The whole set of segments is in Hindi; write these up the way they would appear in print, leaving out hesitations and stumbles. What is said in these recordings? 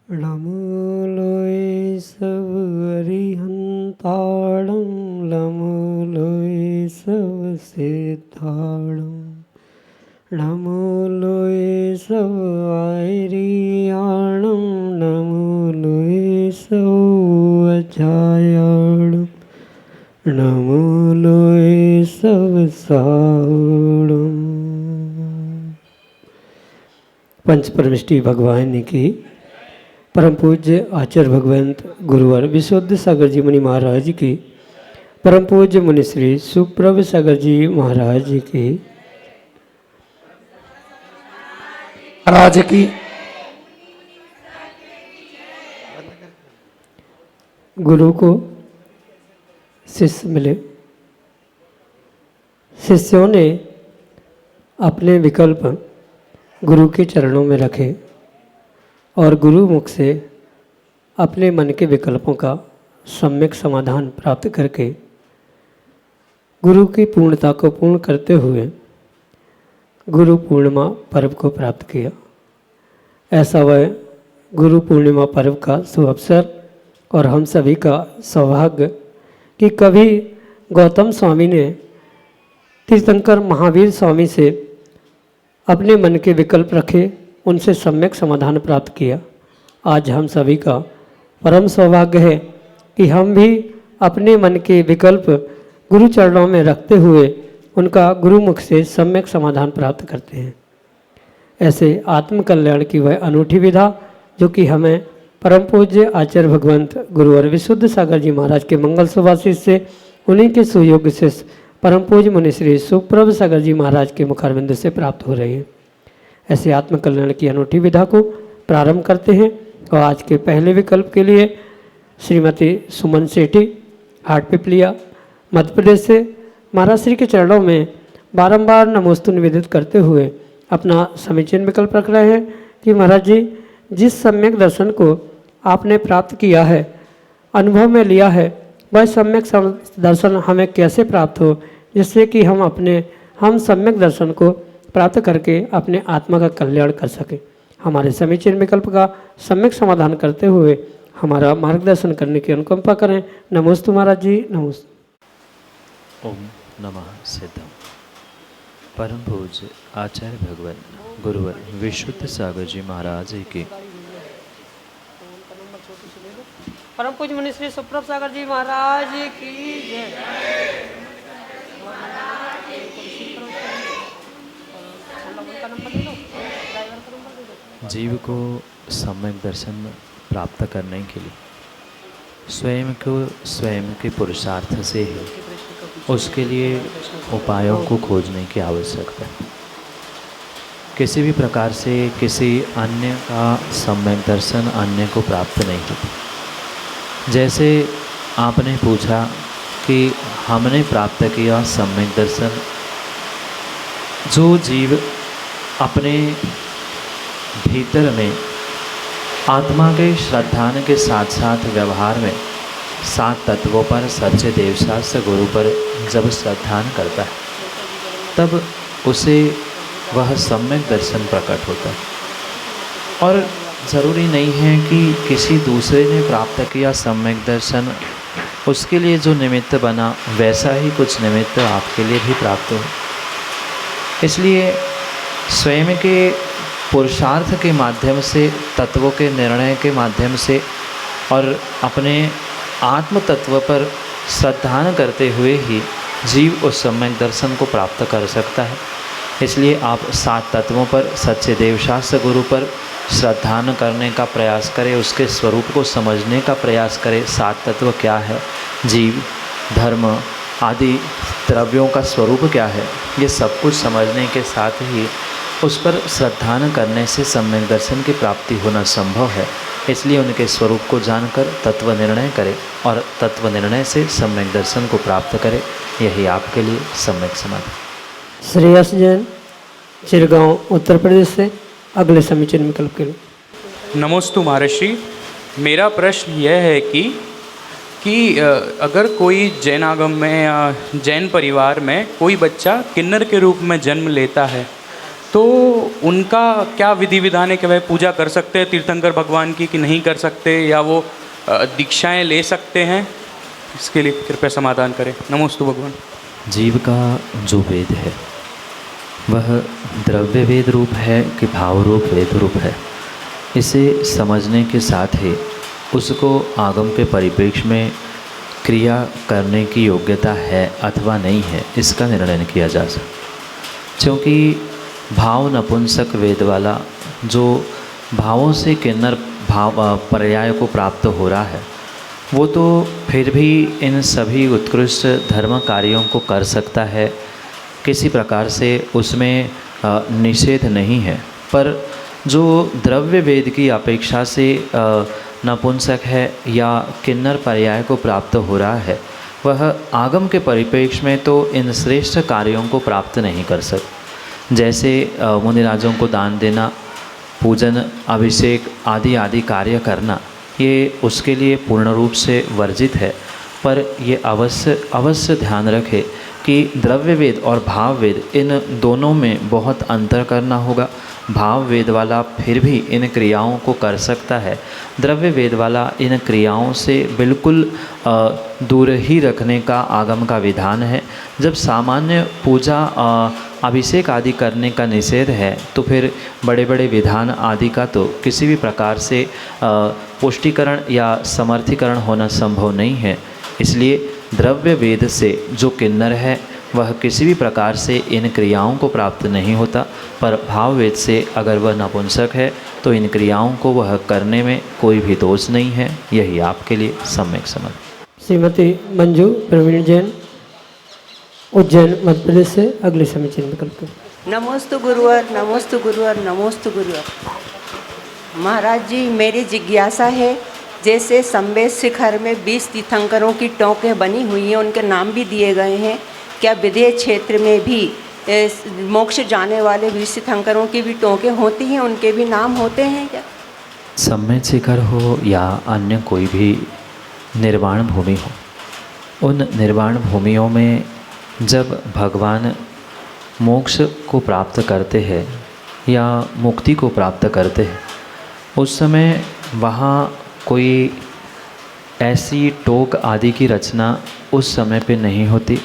लमुलोय सब अरिहंताणं लमुलोय सब सिद्धाणं नमुलोय सब आयरियाणं नमुलोय सब अजायाणं नमुलोय सब साणं। पंच परमिष्टि भगवान की परम पूज्य आचार्य भगवंत गुरुवर विशुद्ध सागर जी मुनि महाराज की, परम पूज्य मुनि श्री सुप्रभ सागर जी महाराज की महाराज की। गुरु को शिष्य मिले। शिष्यों ने अपने विकल्प गुरु के चरणों में रखे और गुरु मुख से अपने मन के विकल्पों का सम्यक समाधान प्राप्त करके गुरु की पूर्णता को पूर्ण करते हुए गुरु पूर्णिमा पर्व को प्राप्त किया। ऐसा वह गुरु पूर्णिमा पर्व का शुभ अवसर और हम सभी का सौभाग्य कि कभी गौतम स्वामी ने तीर्थंकर महावीर स्वामी से अपने मन के विकल्प रखे, उनसे सम्यक समाधान प्राप्त किया। आज हम सभी का परम सौभाग्य है कि हम भी अपने मन के विकल्प गुरु चरणों में रखते हुए उनका गुरुमुख से सम्यक समाधान प्राप्त करते हैं। ऐसे आत्मकल्याण की वह अनूठी विधा जो कि हमें परम पूज्य आचार्य भगवंत गुरुवर विशुद्ध सागर जी महाराज के मंगल सुभाषिष से उन्हीं के सुयोग्य से परम पूज्य मुनि श्री सुप्रभ सागर जी महाराज के मुखारविंद से प्राप्त हो रही है। ऐसे आत्मकल्याण की अनूठी विधा को प्रारंभ करते हैं और आज के पहले विकल्प के लिए श्रीमती सुमन सेठी हाट पिपलिया मध्य प्रदेश से महाराज श्री के चरणों में बारंबार नमोस्तु निवेदित करते हुए अपना समीचीन विकल्प रख रहे हैं कि महाराज जी, जिस सम्यक दर्शन को आपने प्राप्त किया है, अनुभव में लिया है, वह सम्यक दर्शन हमें कैसे प्राप्त हो, जिससे कि हम सम्यक दर्शन को प्राप्त करके अपने आत्मा का कल्याण कर सकें। हमारे समीचीन विकल्प का सम्यक समाधान करते हुए हमारा मार्गदर्शन करने की अनुकंपा करें। नमोस्तु महाराज जी, नमोस्तु। ओम नमः सिद्धम। परम पूज्य आचार्य भगवान गुरुवर विशुद्ध सागर जी महाराज की, परम पूज्य मुनि श्री सुप्रभ सागर जी महाराज की जय। जीव को सम्यक दर्शन प्राप्त करने के लिए स्वयं के पुरुषार्थ से ही उसके लिए उपायों को खोजने की आवश्यकता है। किसी भी प्रकार से किसी अन्य का सम्यक दर्शन अन्य को प्राप्त नहीं होता। जैसे आपने पूछा कि हमने प्राप्त किया सम्यक दर्शन, जो जीव अपने भीतर में आत्मा के श्रद्धान के साथ साथ व्यवहार में 7 तत्वों पर सच्चे देवशास्त्र गुरु पर जब श्रद्धान करता है, तब उसे वह सम्यक दर्शन प्रकट होता है। और ज़रूरी नहीं है कि किसी दूसरे ने प्राप्त किया सम्यक दर्शन, उसके लिए जो निमित्त बना वैसा ही कुछ निमित्त आपके लिए भी प्राप्त हो। इसलिए स्वयं के पुरुषार्थ के माध्यम से, तत्वों के निर्णय के माध्यम से और अपने आत्म तत्व पर श्रद्धान करते हुए ही जीव उस सम्यक दर्शन को प्राप्त कर सकता है। इसलिए आप 7 तत्वों पर सच्चे देवशास्त्र गुरु पर श्रद्धान करने का प्रयास करें, उसके स्वरूप को समझने का प्रयास करें। 7 तत्व क्या है? जीव, धर्म, आदि द्रव्यों का स्वरूप क्या है, ये सब कुछ समझने के साथ ही उस पर श्रद्धान करने से सम्यक दर्शन की प्राप्ति होना संभव है। इसलिए उनके स्वरूप को जानकर तत्व निर्णय करें और तत्व निर्णय से सम्यक दर्शन को प्राप्त करें। यही आपके लिए सम्यक समाधि। श्रेयस जैन, चिरगांव, उत्तर प्रदेश से अगले समीचीन विकल्प के लिए। नमोस्तु महर्षि, मेरा प्रश्न यह है कि अगर कोई जैन आगम में या जैन परिवार में कोई बच्चा किन्नर के रूप में जन्म लेता है तो उनका क्या विधि विधान है कि वह पूजा कर सकते हैं तीर्थंकर भगवान की नहीं कर सकते, या वो दीक्षाएं ले सकते हैं? इसके लिए कृपया समाधान करें। नमोस्तु भगवान। जीव का जो वेद है वह द्रव्य वेद रूप है कि भाव रूप वेद रूप है, इसे समझने के साथ ही उसको आगम के परिप्रेक्ष्य में क्रिया करने की योग्यता है अथवा नहीं है, इसका निर्णय किया जा सकता। क्योंकि भाव नपुंसक वेद वाला जो भावों से किन्नर भाव पर्याय को प्राप्त हो रहा है, वो तो फिर भी इन सभी उत्कृष्ट धर्म कार्यों को कर सकता है, किसी प्रकार से उसमें निषेध नहीं है। पर जो द्रव्य वेद की अपेक्षा से नपुंसक है या किन्नर पर्याय को प्राप्त हो रहा है, वह आगम के परिप्रेक्ष्य में तो इन श्रेष्ठ कार्यों को प्राप्त नहीं कर सकता। जैसे मुनिराजों को दान देना, पूजन, अभिषेक आदि कार्य करना, ये उसके लिए पूर्ण रूप से वर्जित है। पर ये अवश्य ध्यान रखें कि द्रव्य वेद और भाव वेद इन दोनों में बहुत अंतर करना होगा। भाव वेद वाला फिर भी इन क्रियाओं को कर सकता है, द्रव्य वेद वाला इन क्रियाओं से बिल्कुल दूर ही रखने का आगम का विधान है। जब सामान्य पूजा अभिषेक आदि करने का निषेध है, तो फिर बड़े बड़े विधान आदि का तो किसी भी प्रकार से पुष्टिकरण या समर्थीकरण होना संभव नहीं है। इसलिए द्रव्य वेद से जो किन्नर है वह किसी भी प्रकार से इन क्रियाओं को प्राप्त नहीं होता, पर भाव वेद से अगर वह नपुंसक है तो इन क्रियाओं को वह करने में कोई भी दोष नहीं है। यही आपके लिए सम्यक समझ। श्रीमती मंजू प्रवीण जैन, उज्जैन, मध्य प्रदेश से अगले समीचीन विकल्प के। नमोस्तु गुरुवर, नमोस्तु गुरुवर, नमोस्तु गुरुवर। महाराज जी, मेरी जिज्ञासा है, जैसे संवेद शिखर में 20 तीर्थंकरों की टोंकें बनी हुई हैं, उनके नाम भी दिए गए हैं, क्या विदेह क्षेत्र में भी मोक्ष जाने वाले 20 तीर्थंकरों की भी टोंकें होती हैं, उनके भी नाम होते हैं क्या? सम्मेद शिखर हो या अन्य कोई भी निर्वाण भूमि हो, उन निर्वाण भूमियों में जब भगवान मोक्ष को प्राप्त करते हैं या मुक्ति को प्राप्त करते हैं, उस समय वहाँ कोई ऐसी टोक आदि की रचना उस समय पे नहीं होती।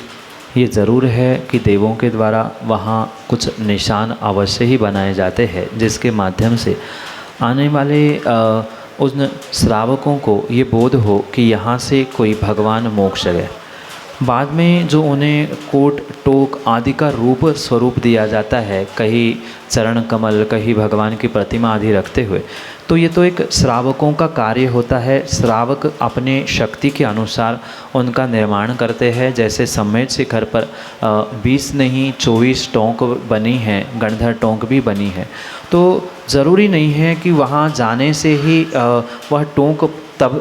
ये ज़रूर है कि देवों के द्वारा वहाँ कुछ निशान अवश्य ही बनाए जाते हैं, जिसके माध्यम से आने वाले उन श्रावकों को ये बोध हो कि यहाँ से कोई भगवान मोक्ष गए। बाद में जो उन्हें कोट टोक आदि का रूप स्वरूप दिया जाता है, कहीं चरण कमल, कहीं भगवान की प्रतिमा आदि रखते हुए, तो ये तो एक श्रावकों का कार्य होता है। श्रावक अपने शक्ति के अनुसार उनका निर्माण करते हैं। जैसे सम्मेद शिखर पर 20 नहीं 24 टोंक बनी हैं, गणधर टोंक भी बनी है। तो ज़रूरी नहीं है कि वहाँ जाने से ही वह टोंक तब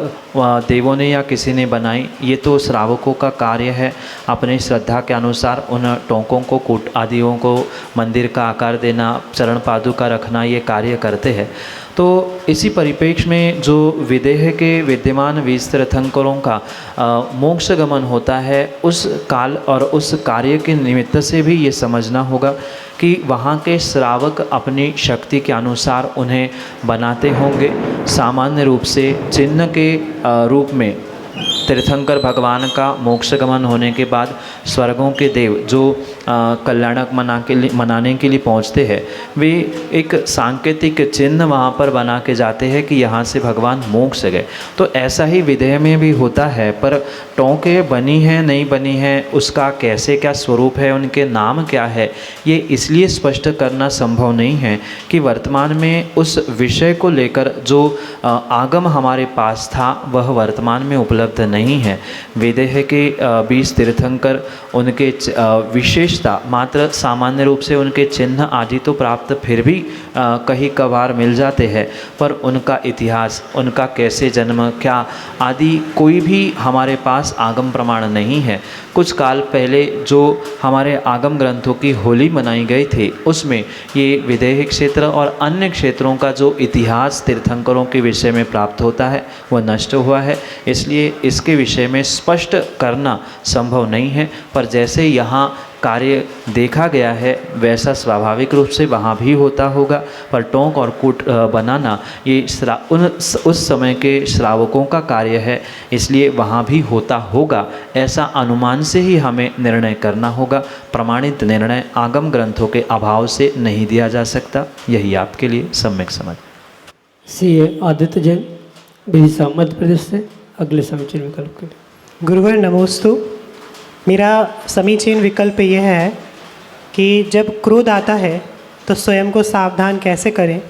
देवों ने या किसी ने बनाई। ये तो श्रावकों का कार्य है, अपने श्रद्धा के अनुसार उन टोंकों को, कूट आदियों को मंदिर का आकार देना, चरण पादुका रखना, ये कार्य करते हैं। तो इसी परिप्रेक्ष्य में जो विदेह के विद्यमान 20 तीर्थंकरों का मोक्ष गमन होता है, उस काल और उस कार्य के निमित्त से भी ये समझना होगा कि वहाँ के श्रावक अपनी शक्ति के अनुसार उन्हें बनाते होंगे। सामान्य रूप से चिन्ह के रूप में तीर्थंकर भगवान का मोक्ष गमन होने के बाद स्वर्गों के देव जो कल्याणक मनाने के लिए पहुँचते हैं, वे एक सांकेतिक चिन्ह वहाँ पर बना के जाते हैं कि यहाँ से भगवान मोक्ष गए। तो ऐसा ही विदेह में भी होता है, पर टोंके बनी हैं नहीं बनी हैं, उसका कैसे क्या स्वरूप है, उनके नाम क्या है, ये इसलिए स्पष्ट करना संभव नहीं है कि वर्तमान में उस विषय को लेकर जो आगम हमारे पास था वह वर्तमान में उपलब्ध नहीं है। विदेह के 20 तीर्थंकर, उनके विशेषता मात्र सामान्य रूप से उनके चिन्ह आदि तो प्राप्त फिर भी कहीं कभार मिल जाते हैं, पर उनका इतिहास, उनका कैसे जन्म क्या आदि कोई भी हमारे पास आगम प्रमाण नहीं है। कुछ काल पहले जो हमारे आगम ग्रंथों की होली मनाई गई थी, उसमें ये विदेह क्षेत्र और अन्य क्षेत्रों का जो इतिहास तीर्थंकरों के विषय में प्राप्त होता है वह नष्ट हुआ है, इसलिए इसके विषय में स्पष्ट करना संभव नहीं है। पर जैसे यहाँ कार्य देखा गया है वैसा स्वाभाविक रूप से वहाँ भी होता होगा, पर टोंक और कूट बनाना ये उस समय के श्रावकों का कार्य है, इसलिए वहाँ भी होता होगा, ऐसा अनुमान से ही हमें निर्णय करना होगा। प्रमाणित निर्णय आगम ग्रंथों के अभाव से नहीं दिया जा सकता, यही आपके लिए सम्यक समझ। CA आदित्य जैन, बिहार मध्य प्रदेश से अगले समीचीन विकल्प के लिए। गुरुवर नमोस्तु। मेरा समीचीन विकल्प यह है कि जब क्रोध आता है तो स्वयं को सावधान कैसे करें।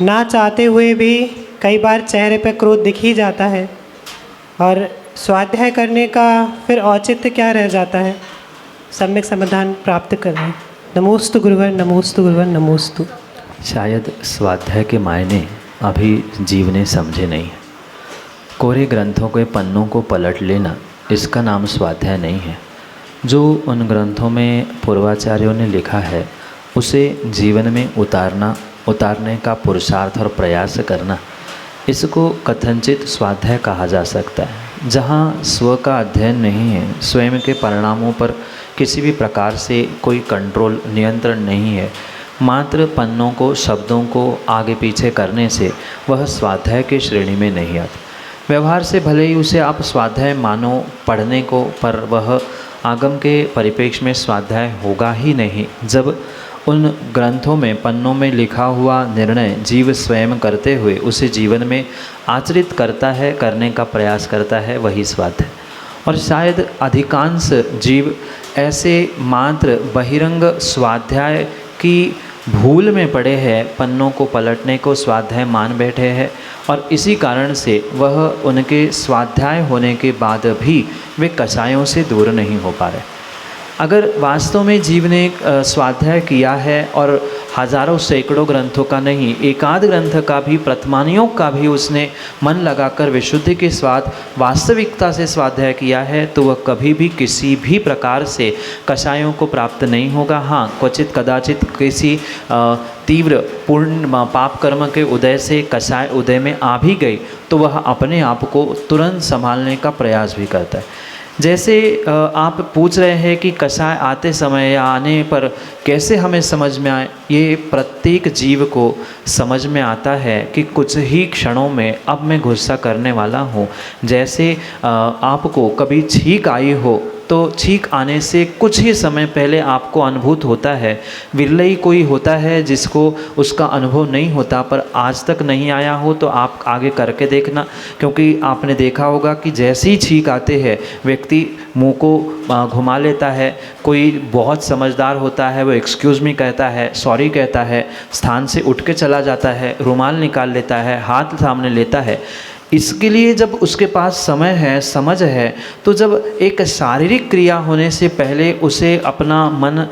ना चाहते हुए भी कई बार चेहरे पर क्रोध दिख ही जाता है, और स्वाध्याय करने का फिर औचित्य क्या रह जाता है। सम्यक समाधान प्राप्त करें। नमोस्तु गुरुवर, नमोस्तु गुरुवर, नमोस्तु। शायद स्वाध्याय के मायने अभी जीव ने समझे नहीं है। कोरे ग्रंथों के पन्नों को पलट लेना, इसका नाम स्वाध्याय नहीं है। जो उन ग्रंथों में पूर्वाचार्यों ने लिखा है उसे जीवन में उतारने का पुरुषार्थ और प्रयास करना, इसको कथनचित स्वाध्याय कहा जा सकता है। जहाँ स्व का अध्ययन नहीं है, स्वयं के परिणामों पर किसी भी प्रकार से कोई कंट्रोल, नियंत्रण नहीं है, मात्र पन्नों को, शब्दों को आगे पीछे करने से वह स्वाध्याय की श्रेणी में नहीं आता। व्यवहार से भले ही उसे आप स्वाध्याय मानो पढ़ने को, पर वह आगम के परिप्रेक्ष्य में स्वाध्याय होगा ही नहीं। जब उन ग्रंथों में, पन्नों में लिखा हुआ निर्णय जीव स्वयं करते हुए उसे जीवन में आचरित करता है, करने का प्रयास करता है, वही स्वाध्याय। और शायद अधिकांश जीव ऐसे मात्र बहिरंग स्वाध्याय की भूल में पड़े हैं, पन्नों को पलटने को स्वाध्याय मान बैठे हैं, और इसी कारण से वह उनके स्वाध्याय होने के बाद भी वे कषायों से दूर नहीं हो पा रहे। अगर वास्तव में जीव ने स्वाध्याय किया है, और हजारों सैकड़ों ग्रंथों का नहीं, एकाध ग्रंथ का भी, प्रथमानियों का भी उसने मन लगाकर विशुद्धि के स्वाद, वास्तविकता से स्वाध्याय किया है, तो वह कभी भी किसी भी प्रकार से कषायों को प्राप्त नहीं होगा। हाँ, क्वचित कदाचित किसी तीव्र पूर्ण पाप कर्म के उदय से कषाय उदय में आ भी गई तो वह अपने आप को तुरंत संभालने का प्रयास भी करता है। जैसे आप पूछ रहे हैं कि कषाय आते समय या आने पर कैसे हमें समझ में आए, ये प्रत्येक जीव को समझ में आता है कि कुछ ही क्षणों में अब मैं गुस्सा करने वाला हूँ। जैसे आपको कभी छींक आई हो तो छींक आने से कुछ ही समय पहले आपको अनुभूत होता है। विरले ही कोई होता है जिसको उसका अनुभव नहीं होता, पर आज तक नहीं आया हो तो आप आगे करके देखना, क्योंकि आपने देखा होगा कि जैसे ही छींक आते हैं व्यक्ति मुंह को घुमा लेता है। कोई बहुत समझदार होता है, वो एक्सक्यूज़ मी कहता है, सॉरी कहता है, स्थान से उठ के चला जाता है, रुमाल निकाल लेता है, हाथ सामने लेता है। इसके लिए जब उसके पास समय है, समझ है, तो जब एक शारीरिक क्रिया होने से पहले उसे अपना मन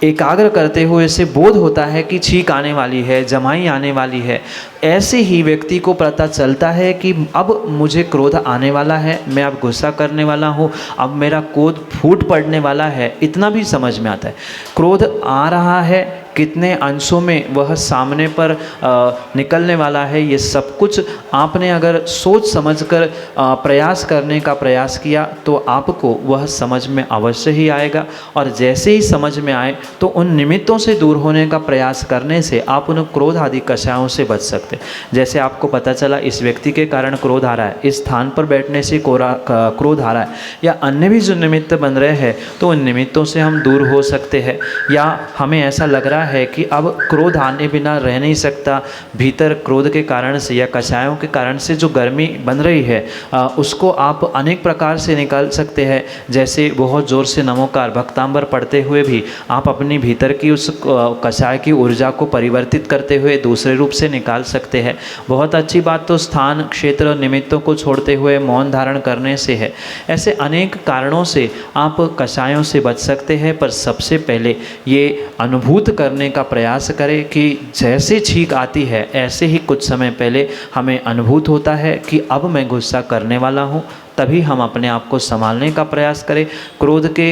एकाग्र करते हुए से बोध होता है कि छींक आने वाली है, जमाई आने वाली है, ऐसे ही व्यक्ति को पता चलता है कि अब मुझे क्रोध आने वाला है, मैं अब गुस्सा करने वाला हूँ, अब मेरा क्रोध फूट पड़ने वाला है। इतना भी समझ में आता है। क्रोध आ रहा है, कितने अंशों में वह सामने पर निकलने वाला है, ये सब कुछ आपने अगर सोच समझकर प्रयास करने का प्रयास किया तो आपको वह समझ में अवश्य ही आएगा। और जैसे ही समझ में आए तो उन निमित्तों से दूर होने का प्रयास करने से आप उन क्रोध आदि कषायों से बच सकते हैं। जैसे आपको पता चला इस व्यक्ति के कारण क्रोध आ रहा है, इस स्थान पर बैठने से क्रोध आ रहा है, या अन्य भी जो निमित्त बन रहे हैं, तो उन निमित्तों से हम दूर हो सकते हैं। या हमें ऐसा लग रहा है कि अब क्रोध आने बिना रह नहीं सकता, भीतर क्रोध के कारण से या कषायों के कारण से जो गर्मी बन रही है उसको आप अनेक प्रकार से निकाल सकते हैं। जैसे बहुत ज़ोर से नमोकार भक्तांबर पढ़ते हुए भी आप अपनी भीतर की उस कषाय की ऊर्जा को परिवर्तित करते हुए दूसरे रूप से निकाल सकते हैं। बहुत अच्छी बात तो स्थान क्षेत्र निमित्तों को छोड़ते हुए मौन धारण करने से है। ऐसे अनेक कारणों से आप कषायों से बच सकते हैं, पर सबसे पहले ये अनुभूत करने का प्रयास करें कि जैसे छींक आती है ऐसे ही कुछ समय पहले हमें अनुभूत होता है कि अब मैं गुस्सा करने वाला हूँ, तभी हम अपने आप को संभालने का प्रयास करें। क्रोध के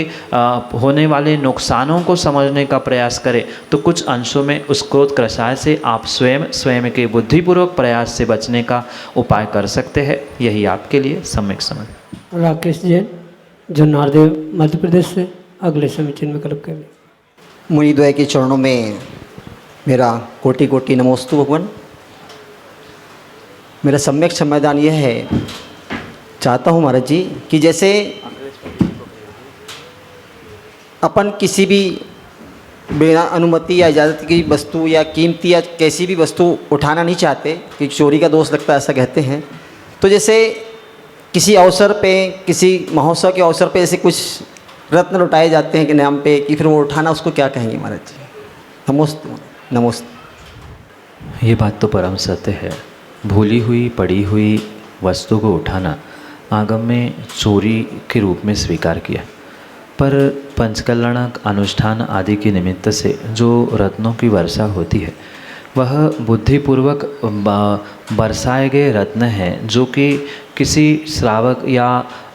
होने वाले नुकसानों को समझने का प्रयास करें तो कुछ अंशों में उस क्रोध कषाय से आप स्वयं के बुद्धिपूर्वक प्रयास से बचने का उपाय कर सकते हैं। यही आपके लिए सम्यक समझ। राकेश जैन, जो नारदेव मध्य प्रदेश से, अगले समीचीन विकल्प के लिए। मुनिद्वय के चरणों में मेरा कोटि कोटि नमोस्तु भगवान। मेरा सम्यक समाधान यह है, चाहता हूँ महाराज जी कि जैसे अपन किसी भी बिना अनुमति या इजाज़त की वस्तु या कीमती या कैसी भी वस्तु उठाना नहीं चाहते कि चोरी का दोष लगता है, ऐसा कहते हैं। तो जैसे किसी अवसर पे, किसी महोत्सव के अवसर पे जैसे कुछ रत्न लुटाए जाते हैं कि नाम पे, कि फिर वो उठाना, उसको क्या कहेंगे महाराज जी? नमोस्तु नमोस्तु। ये बात तो परम सत्य है। भूली हुई पड़ी हुई वस्तु को उठाना आगम में चोरी के रूप में स्वीकार किया, पर पंचकल्याणक अनुष्ठान आदि के निमित्त से जो रत्नों की वर्षा होती है वह बुद्धिपूर्वक बरसाए गए रत्न हैं, जो कि किसी श्रावक या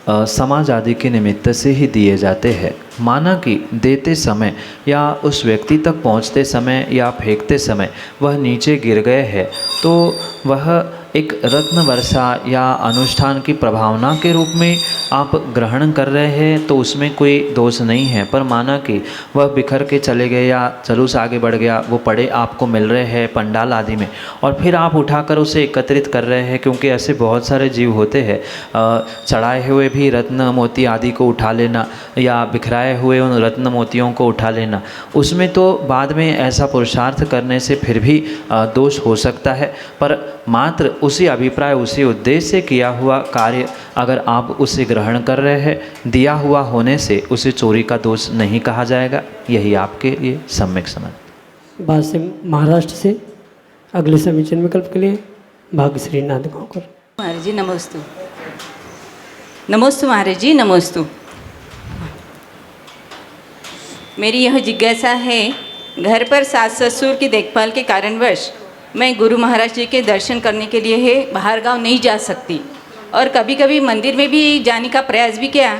समाज आदि के निमित्त से ही दिए जाते हैं। माना कि देते समय या उस व्यक्ति तक पहुंचते समय या फेंकते समय वह नीचे गिर गए हैं, तो वह एक रत्न वर्षा या अनुष्ठान की प्रभावना के रूप में आप ग्रहण कर रहे हैं, तो उसमें कोई दोष नहीं है। पर माना कि वह बिखर के चले गए या जुलूस आगे बढ़ गया, वो पड़े आपको मिल रहे हैं पंडाल आदि में, और फिर आप उठाकर उसे एकत्रित कर रहे हैं, क्योंकि ऐसे बहुत सारे जीव होते हैं, चढ़ाए हुए भी रत्न मोती आदि को उठा लेना या बिखराए हुए उन रत्न मोतियों को उठा लेना, उसमें तो बाद में ऐसा पुरुषार्थ करने से फिर भी दोष हो सकता है। पर मात्र उसी अभिप्राय, उसी उद्देश्य से किया हुआ कार्य अगर आप उसे ग्रहण कर रहे हैं, दिया हुआ होने से उसे चोरी का दोष नहीं कहा जाएगा। यही आपके लिए सम्यक समझ। बाद से महाराष्ट्र से, अगले समीचीन विकल्प के लिए भाग्यश्री नाथ गांवकर। महाराज जी नमोस्तु। नमोस्तु महाराज जी नमोस्तु। मेरी यह जिज्ञासा है, घर पर सास ससुर की देखभाल के कारणवश मैं गुरु महाराज जी के दर्शन करने के लिए है बाहर गांव नहीं जा सकती, और कभी कभी मंदिर में भी जाने का प्रयास भी किया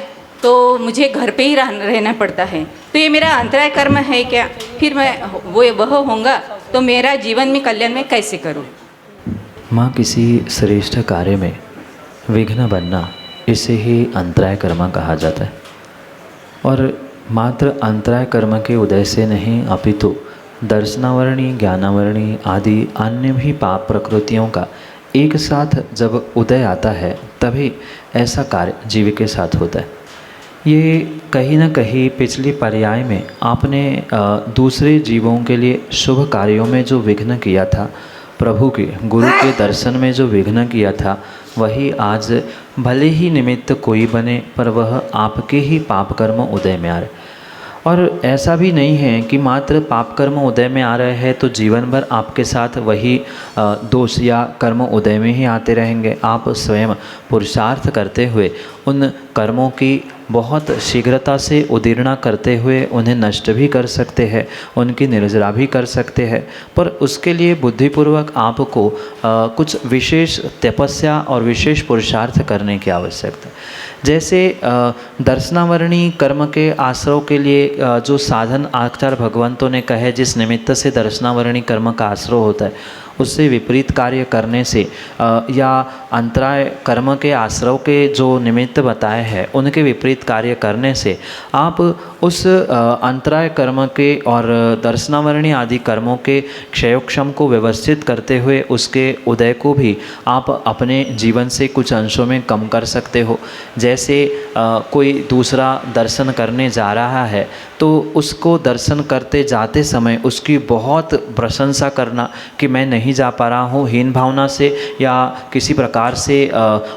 तो मुझे घर पे ही रहना पड़ता है। तो ये मेरा अंतराय कर्म है क्या? फिर मैं वह होऊंगा तो मेरा जीवन में कल्याण में कैसे करूं? माँ, किसी श्रेष्ठ कार्य में विघ्न बनना, इसे ही अंतराय कर्म कहा जाता है। और मात्र अंतराय कर्म के उदय से नहीं, अपितु दर्शनावरणी, ज्ञानावरणी आदि अन्य भी पाप प्रकृतियों का एक साथ जब उदय आता है, तभी ऐसा कार्य जीव के साथ होता है। ये कहीं ना कहीं पिछली पर्याय में आपने दूसरे जीवों के लिए शुभ कार्यों में जो विघ्न किया था, प्रभु के गुरु के दर्शन में जो विघ्न किया था, वही आज भले ही निमित्त कोई बने, पर वह आपके ही पाप कर्म उदय में आ रहे। और ऐसा भी नहीं है कि मात्र पाप कर्म उदय में आ रहे हैं तो जीवन भर आपके साथ वही दोष या कर्म उदय में ही आते रहेंगे। आप स्वयं पुरुषार्थ करते हुए उन कर्मों की बहुत शीघ्रता से उदीर्णा करते हुए उन्हें नष्ट भी कर सकते हैं, उनकी निर्जरा भी कर सकते हैं। पर उसके लिए बुद्धिपूर्वक आपको कुछ विशेष तपस्या और विशेष पुरुषार्थ करने की आवश्यकता है। जैसे दर्शनावरणी कर्म के आश्रव के लिए जो साधन आचार्य भगवंतों ने कहे, जिस निमित्त से दर्शनावरणी कर्म का आश्रव होता है, उससे विपरीत कार्य करने से या अंतराय कर्म के आश्रव के जो निमित्त बताए हैं उनके विपरीत कार्य करने से आप उस अंतराय कर्म के और दर्शनावरणी आदि कर्मों के क्षयोक्षम को व्यवस्थित करते हुए उसके उदय को भी आप अपने जीवन से कुछ अंशों में कम कर सकते हो। जैसे कोई दूसरा दर्शन करने जा रहा है तो उसको दर्शन करते जाते समय उसकी बहुत प्रशंसा करना कि मैं नहीं जा पा रहा हूँ, हीन भावना से या किसी प्रकार से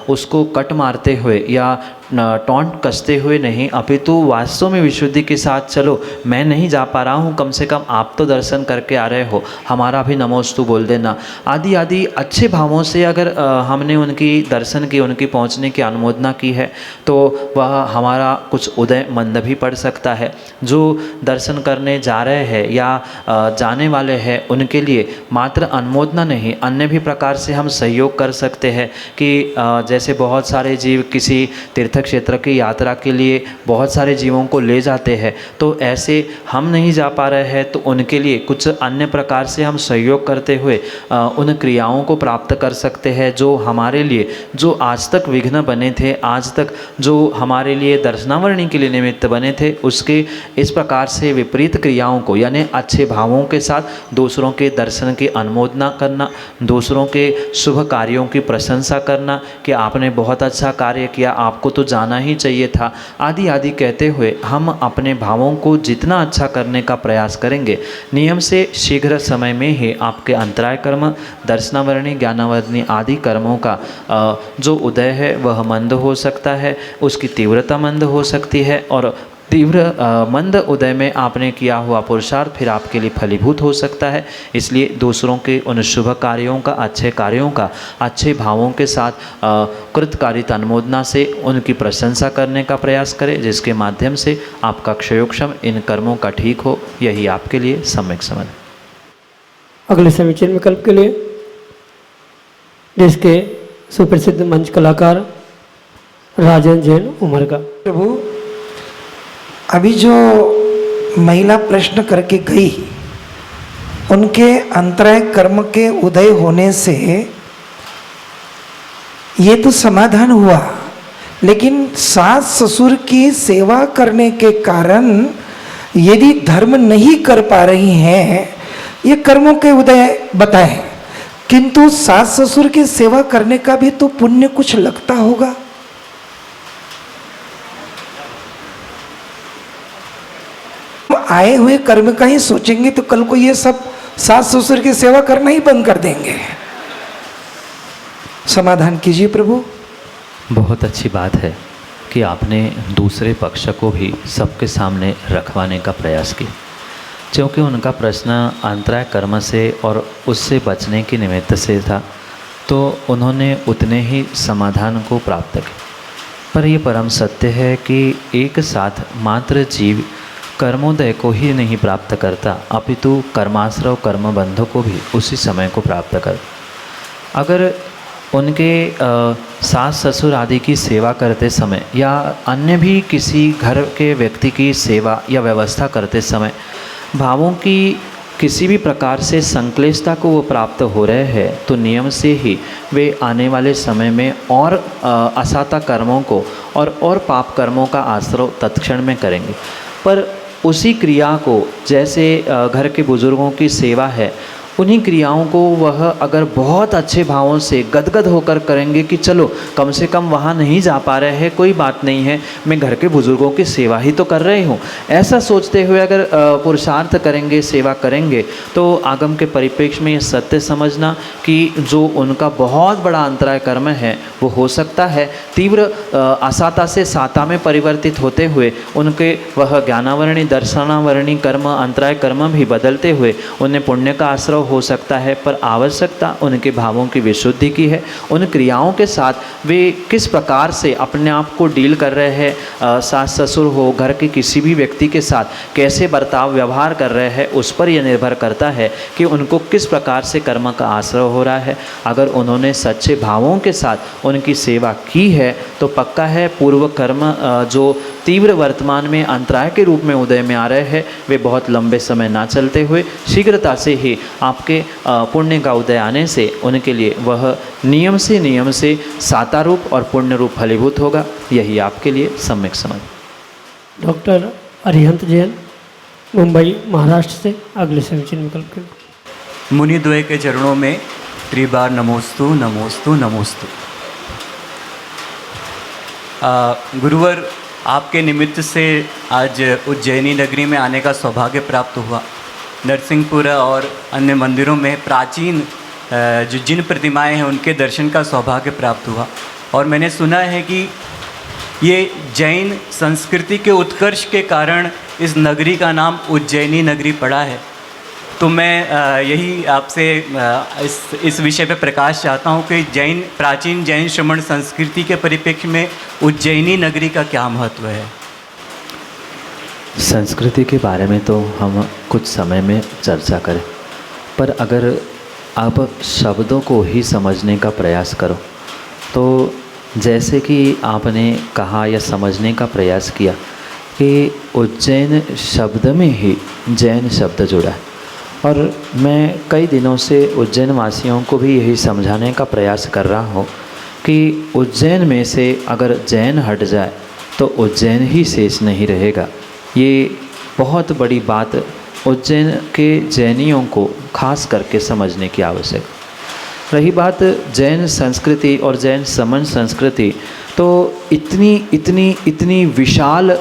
उसको कट मारते हुए या टॉन्ट कसते हुए नहीं, अपितु वास्तव में विशुद्धि के साथ चलो मैं नहीं जा पा रहा हूँ, कम से कम आप तो दर्शन करके आ रहे हो, हमारा भी नमोस्तु बोल देना, आदि आदि अच्छे भावों से अगर हमने उनकी दर्शन की, उनकी पहुँचने की अनुमोदना की है तो वह हमारा कुछ उदय मंद भी पड़ सकता है। जो दर्शन करने जा रहे हैं या जाने वाले हैं उनके लिए मात्र अनुमोदना नहीं, अन्य भी प्रकार से हम सहयोग कर सकते हैं कि जैसे बहुत सारे जीव किसी तीर्थ क्षेत्र की यात्रा के लिए बहुत सारे जीवों को ले जाते हैं, तो ऐसे हम नहीं जा पा रहे हैं तो उनके लिए कुछ अन्य प्रकार से हम सहयोग करते हुए उन क्रियाओं को प्राप्त कर सकते हैं जो हमारे लिए, जो आज तक विघ्न बने थे, आज तक जो हमारे लिए दर्शनावरणी के लिए निमित्त बने थे, उसके इस प्रकार से विपरीत क्रियाओं को यानी अच्छे भावों के साथ दूसरों के दर्शन की अनुमोदना करना, दूसरों के शुभ कार्यों की प्रशंसा करना कि आपने बहुत अच्छा कार्य किया, आपको तो जाना ही चाहिए था, आदि आदि कहते हुए हम अपने भावों को जितना अच्छा करने का प्रयास करेंगे, नियम से शीघ्र समय में ही आपके अंतराय कर्म, दर्शनावरणी, ज्ञानावरणी आदि कर्मों का जो उदय है वह मंद हो सकता है, उसकी तीव्रता मंद हो सकती है और तीव्र मंद उदय में आपने किया हुआ पुरुषार्थ फिर आपके लिए फलीभूत हो सकता है। इसलिए दूसरों के उन शुभ कार्यों का, अच्छे कार्यों का अच्छे भावों के साथ कृतकारित अनुमोदना से उनकी प्रशंसा करने का प्रयास करें, जिसके माध्यम से आपका क्षयोक्षम इन कर्मों का ठीक हो। यही आपके लिए सम्यक समझ। अगले समीचीन विकल्प के लिए देश के सुप्रसिद्ध मंच कलाकार राजन जैन उमर का। प्रभु, अभी जो महिला प्रश्न करके गई, उनके अंतराय कर्म के उदय होने से ये तो समाधान हुआ, लेकिन सास ससुर की सेवा करने के कारण यदि धर्म नहीं कर पा रही हैं, ये कर्मों के उदय बताए, किंतु सास ससुर की सेवा करने का भी तो पुण्य कुछ लगता होगा। आए हुए कर्म का ही सोचेंगे तो कल को ये सब सास ससुर की सेवा करना ही बंद कर देंगे। समाधान कीजिए प्रभु। बहुत अच्छी बात है कि आपने दूसरे पक्ष को भी सबके सामने रखवाने का प्रयास किया, क्योंकि उनका प्रश्न अंतराय कर्म से और उससे बचने के निमित्त से था, तो उन्होंने उतने ही समाधान को प्राप्त किया। पर यह परम सत्य है कि एक साथ मात्र जीव कर्मोदय को ही नहीं प्राप्त करता, अपितु कर्माश्रव कर्मबंध को भी उसी समय को प्राप्त करता। अगर उनके सास ससुर आदि की सेवा करते समय या अन्य भी किसी घर के व्यक्ति की सेवा या व्यवस्था करते समय भावों की किसी भी प्रकार से संक्लिष्टता को वो प्राप्त हो रहे हैं, तो नियम से ही वे आने वाले समय में और असाता कर्मों को और पाप कर्मों का आश्रव तत्क्षण में करेंगे। पर उसी क्रिया को, जैसे घर के बुजुर्गों की सेवा है, उन्हीं क्रियाओं को वह अगर बहुत अच्छे भावों से गदगद होकर करेंगे कि चलो कम से कम वहाँ नहीं जा पा रहे हैं, कोई बात नहीं है, मैं घर के बुजुर्गों की सेवा ही तो कर रही हूँ, ऐसा सोचते हुए अगर पुरुषार्थ करेंगे, सेवा करेंगे, तो आगम के परिप्रेक्ष्य में ये सत्य समझना कि जो उनका बहुत बड़ा अंतराय कर्म है वो हो सकता है तीव्र असाता से साता में परिवर्तित होते हुए उनके वह ज्ञानावरणी, दर्शनावरणी कर्म, अंतराय कर्म भी बदलते हुए उन्हें पुण्य का आश्रव हो सकता है, पर आवश्यकता उनके भावों की विशुद्धि की है। उन क्रियाओं के साथ वे किस प्रकार से अपने आप को डील कर रहे हैं, सास ससुर हो, घर के किसी भी व्यक्ति के साथ कैसे बर्ताव व्यवहार कर रहे हैं, उस पर यह निर्भर करता है कि उनको किस प्रकार से कर्म का आश्रय हो रहा है। अगर उन्होंने सच्चे भावों के साथ उनकी सेवा की है तो पक्का है पूर्व कर्म जो तीव्र वर्तमान में अंतराय के रूप में उदय में आ रहे हैं, वे बहुत लंबे समय ना चलते हुए शीघ्रता से ही आपके पुण्य का उदय आने से उनके लिए वह नियम से सातारूप और पुण्य रूप फलीभूत होगा। यही आपके लिए सम्यक समझ। डॉक्टर अरिहंत जैन, मुंबई महाराष्ट्र से अगले समीचीन विकल्प के। मुनिद्वय के चरणों में त्रिबार नमोस्तु नमोस्तु नमोस्तु। गुरुवर, आपके निमित्त से आज उज्जैनी नगरी में आने का सौभाग्य प्राप्त हुआ। नरसिंहपुर और अन्य मंदिरों में प्राचीन जो जिन प्रतिमाएं हैं उनके दर्शन का सौभाग्य प्राप्त हुआ, और मैंने सुना है कि ये जैन संस्कृति के उत्कर्ष के कारण इस नगरी का नाम उज्जैनी नगरी पड़ा है। तो मैं यही आपसे इस विषय पे प्रकाश चाहता हूँ कि प्राचीन जैन श्रमण संस्कृति के परिप्रेक्ष्य में उज्जैनी नगरी का क्या महत्व है। संस्कृति के बारे में तो हम कुछ समय में चर्चा करें, पर अगर आप शब्दों को ही समझने का प्रयास करो तो जैसे कि आपने कहा या समझने का प्रयास किया कि उज्जैन शब्द में ही जैन शब्द जुड़ा है, और मैं कई दिनों से उज्जैन वासियों को भी यही समझाने का प्रयास कर रहा हूँ कि उज्जैन में से अगर जैन हट जाए तो उज्जैन ही शेष नहीं रहेगा। ये बहुत बड़ी बात उज्जैन के जैनियों को खास करके समझने की आवश्यकता। रही बात जैन संस्कृति और जैन समन संस्कृति, तो इतनी विशाल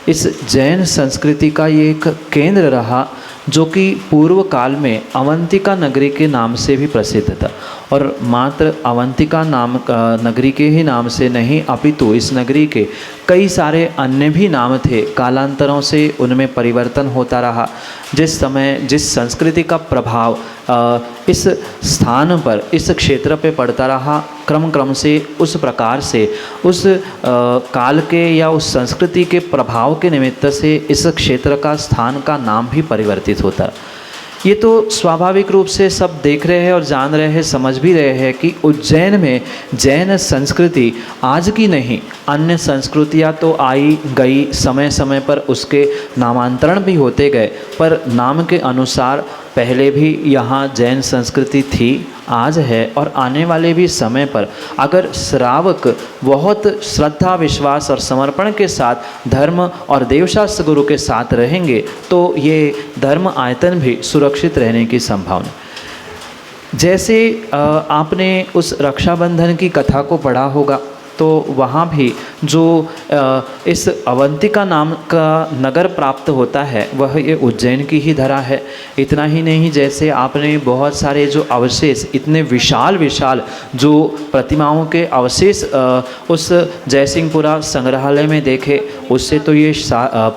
इस जैन संस्कृति का ये एक केंद्र रहा जो कि पूर्व काल में अवंतिका नगरी के नाम से भी प्रसिद्ध था। और मात्र अवंतिका नाम नगरी के ही नाम से नहीं, अपितु इस नगरी के कई सारे अन्य भी नाम थे। कालांतरों से उनमें परिवर्तन होता रहा। जिस समय जिस संस्कृति का प्रभाव इस स्थान पर, इस क्षेत्र पे पड़ता रहा, क्रम से उस प्रकार से उस काल के या उस संस्कृति के प्रभाव के निमित्त से इस क्षेत्र का, स्थान का नाम भी परिवर्तित होता। ये तो स्वाभाविक रूप से सब देख रहे हैं और जान रहे हैं, समझ भी रहे हैं कि उज्जैन में जैन संस्कृति आज की नहीं, अन्य संस्कृतियाँ तो आई गई, समय समय पर उसके नामांतरण भी होते गए, पर नाम के अनुसार पहले भी यहाँ जैन संस्कृति थी, आज है और आने वाले भी समय पर अगर श्रावक बहुत श्रद्धा, विश्वास और समर्पण के साथ धर्म और देवशास्त्र गुरु के साथ रहेंगे तो ये धर्म आयतन भी सुरक्षित रहने की संभावना। जैसे आपने उस रक्षाबंधन की कथा को पढ़ा होगा तो वहाँ भी जो इस अवंतिका नाम का नगर प्राप्त होता है वह ये उज्जैन की ही धरा है। इतना ही नहीं, जैसे आपने बहुत सारे जो अवशेष, इतने विशाल जो प्रतिमाओं के अवशेष उस जयसिंहपुरा संग्रहालय में देखे, उससे तो ये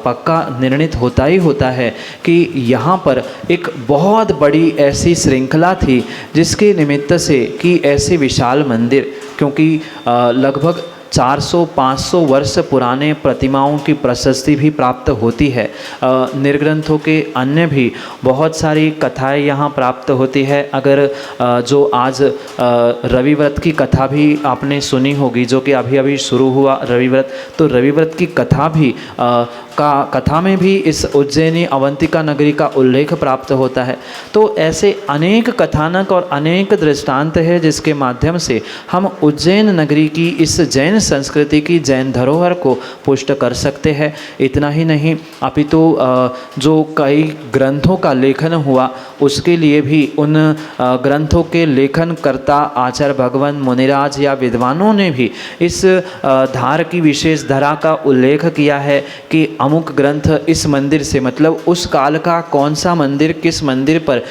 पक्का निर्णित होता ही होता है कि यहाँ पर एक बहुत बड़ी ऐसी श्रृंखला थी जिसके निमित्त से कि ऐसे विशाल मंदिर, क्योंकि लगभग 400-500 वर्ष पुराने प्रतिमाओं की प्रशस्ति भी प्राप्त होती है। निर्ग्रंथों के अन्य भी बहुत सारी कथाएं यहाँ प्राप्त होती है। अगर जो आज रविव्रत की कथा भी आपने सुनी होगी, जो कि अभी शुरू हुआ रविव्रत, तो रविव्रत की कथा भी कथा में भी इस उज्जैनी अवंतिका नगरी का उल्लेख प्राप्त होता है। तो ऐसे अनेक कथानक और अनेक दृष्टांत है जिसके माध्यम से हम उज्जैन नगरी की इस जैन संस्कृति की, जैन धरोहर को पुष्ट कर सकते हैं। इतना ही नहीं, अपितु जो कई ग्रंथों का लेखन हुआ उसके लिए भी उन ग्रंथों के लेखन कर्ता आचार्य भगवान मुनिराज या विद्वानों ने भी इस धार की विशेष धरा का उल्लेख किया है कि अमुक ग्रंथ इस मंदिर से, मतलब उस काल का कौन सा मंदिर, किस मंदिर पर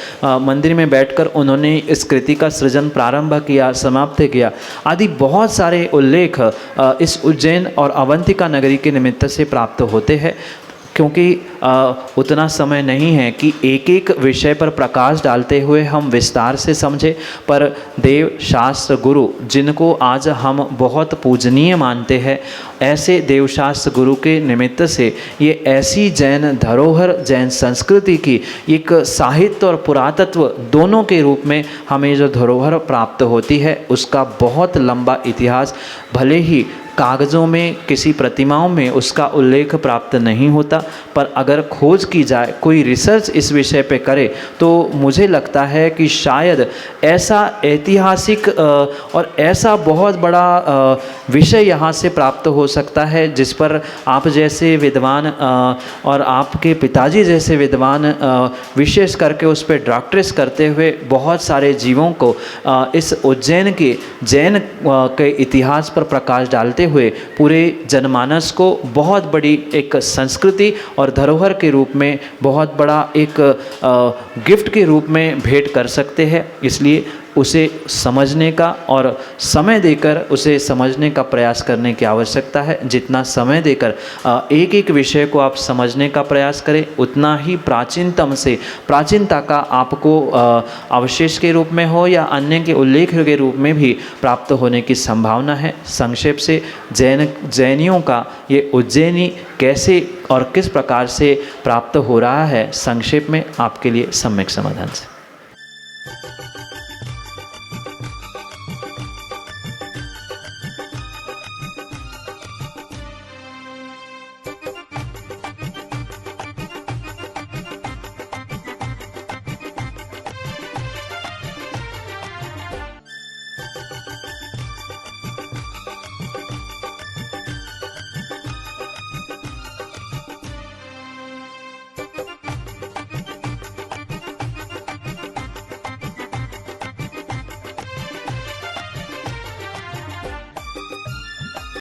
मंदिर में बैठकर उन्होंने इस कृति का सृजन प्रारंभ किया, समाप्त किया, आदि बहुत सारे उल्लेख इस उज्जैन और अवंतिका नगरी के निमित्त से प्राप्त होते हैं। क्योंकि उतना समय नहीं है कि एक एक विषय पर प्रकाश डालते हुए हम विस्तार से समझें, पर देव शास्त्र गुरु जिनको आज हम बहुत पूजनीय मानते हैं, ऐसे देवशास्त्र गुरु के निमित्त से ये ऐसी जैन धरोहर, जैन संस्कृति की एक साहित्य और पुरातत्व दोनों के रूप में हमें जो धरोहर प्राप्त होती है, उसका बहुत लंबा इतिहास, भले ही कागज़ों में किसी प्रतिमाओं में उसका उल्लेख प्राप्त नहीं होता, पर अगर खोज की जाए, कोई रिसर्च इस विषय पे करे, तो मुझे लगता है कि शायद ऐसा ऐतिहासिक और ऐसा बहुत बड़ा विषय यहाँ से प्राप्त हो सकता है जिस पर आप जैसे विद्वान और आपके पिताजी जैसे विद्वान विशेष करके उस पर डॉक्टरेट करते हुए बहुत सारे जीवों को इस उज्जैन के जैन के इतिहास पर प्रकाश डालते हुए पूरे जनमानस को बहुत बड़ी एक संस्कृति और धरोहर के रूप में, बहुत बड़ा एक गिफ्ट के रूप में भेंट कर सकते हैं। इसलिए उसे समझने का और समय देकर उसे समझने का प्रयास करने की आवश्यकता है। जितना समय देकर एक एक विषय को आप समझने का प्रयास करें, उतना ही प्राचीनतम से प्राचीनता का आपको अवशेष के रूप में हो या अन्य के उल्लेख के रूप में भी प्राप्त होने की संभावना है। संक्षेप से जैनियों का ये उज्जैनी कैसे और किस प्रकार से प्राप्त हो रहा है, संक्षेप में आपके लिए सम्यक समाधान से।